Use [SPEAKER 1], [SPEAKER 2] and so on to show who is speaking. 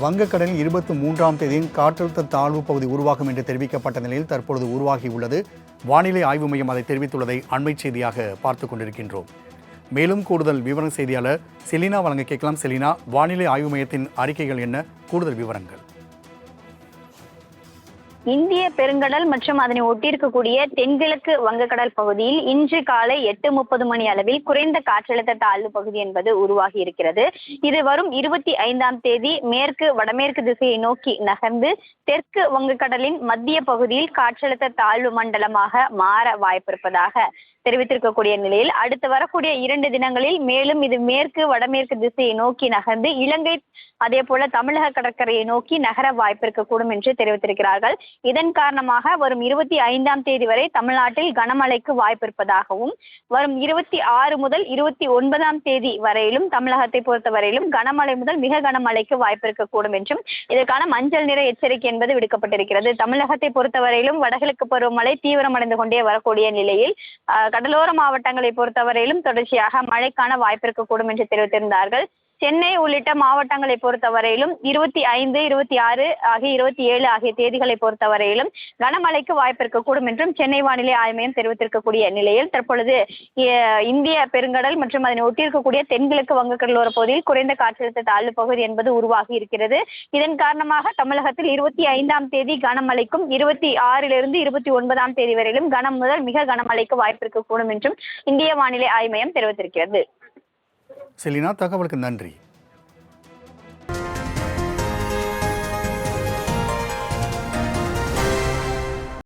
[SPEAKER 1] வங்கக்கடலில் 23ஆம் தேதியின் காற்றழுத்த தாழ்வு பகுதி உருவாகும் என்று தெரிவிக்கப்பட்ட நிலையில் தற்பொழுது உருவாகியுள்ளது. வானிலை ஆய்வு மையம் அதை தெரிவித்துள்ளதை அண்மை செய்தியாக பார்த்துக் கொண்டிருக்கின்றோம். மேலும் கூடுதல் விவரம் செய்தியாளர் செலினா வழங்க கேட்கலாம். செலினா, வானிலை ஆய்வு மையத்தின் அறிக்கைகள் என்ன, கூடுதல் விவரங்கள்?
[SPEAKER 2] இந்திய பெருங்கடல் மற்றும் அதனை ஒட்டியிருக்கக்கூடிய தென்கிழக்கு வங்கக்கடல் பகுதியில் இன்று காலை 8:30 மணி அளவில் குறைந்த காற்றழுத்த தாழ்வு பகுதி என்பது உருவாகி இருக்கிறது. இது வரும் 25ஆம் தேதி மேற்கு வடமேற்கு திசையை நோக்கி நகர்ந்து தெற்கு வங்கக்கடலின் மத்திய பகுதியில் காற்றழுத்த தாழ்வு மண்டலமாக மாற வாய்ப்பிருப்பதாக தெரிவித்திருக்கக்கூடிய நிலையில் அடுத்து வரக்கூடிய 2 தினங்களில் மேலும் இது மேற்கு வடமேற்கு திசையை நோக்கி நகர்ந்து இலங்கை அதே போல தமிழக கடற்கரையை நோக்கி நகர வாய்ப்பிருக்கக்கூடும் என்று தெரிவித்திருக்கிறார்கள். இதன் காரணமாக வரும் 25ஆம் தேதி வரை தமிழ்நாட்டில் கனமழைக்கு வாய்ப்பிருப்பதாகவும் வரும் 26 முதல் 29ஆம் தேதி வரையிலும் தமிழகத்தை பொறுத்தவரையிலும் கனமழை முதல் மிக கனமழைக்கு வாய்ப்பிருக்கக்கூடும் என்றும் இதற்கான மஞ்சள் நிற எச்சரிக்கை என்பது விடுக்கப்பட்டிருக்கிறது. தமிழகத்தை பொறுத்தவரையிலும் வடகிழக்கு பருவமழை தீவிரமடைந்து கொண்டே வரக்கூடிய நிலையில் கடலோர மாவட்டங்களை பொறுத்தவரையிலும் தொடர்ச்சியாக மழைக்கான வாய்ப்பிருக்கக்கூடும் என்று தெரிவித்திருந்தார்கள். சென்னை உள்ளிட்ட மாவட்டங்களை பொறுத்தவரையிலும் 25, 26 ஆகிய 27 ஆகிய தேதிகளை பொறுத்தவரையிலும் கனமழைக்கு வாய்ப்பிருக்கக்கூடும் என்றும் சென்னை வானிலை ஆய்வு மையம் தெரிவித்திருக்கக்கூடிய நிலையில் தற்பொழுது இந்திய பெருங்கடல் மற்றும் அதனை ஒட்டியிருக்கக்கூடிய தென்கிழக்கு வங்கக்கடலோர பகுதியில் குறைந்த காற்றழுத்த தாழ்வு பகுதி என்பது உருவாகி இருக்கிறது. இதன் காரணமாக தமிழகத்தில் 25ஆம் தேதி கனமழைக்கும் 26லிருந்து 29ஆம் தேதி வரையிலும் கனம் முதல் மிக கனமழைக்கு வாய்ப்பிருக்கக்கூடும் என்றும் இந்திய வானிலை ஆய்வு மையம் தெரிவித்திருக்கிறது.
[SPEAKER 1] செலினா, தகவலுக்கு நன்றி.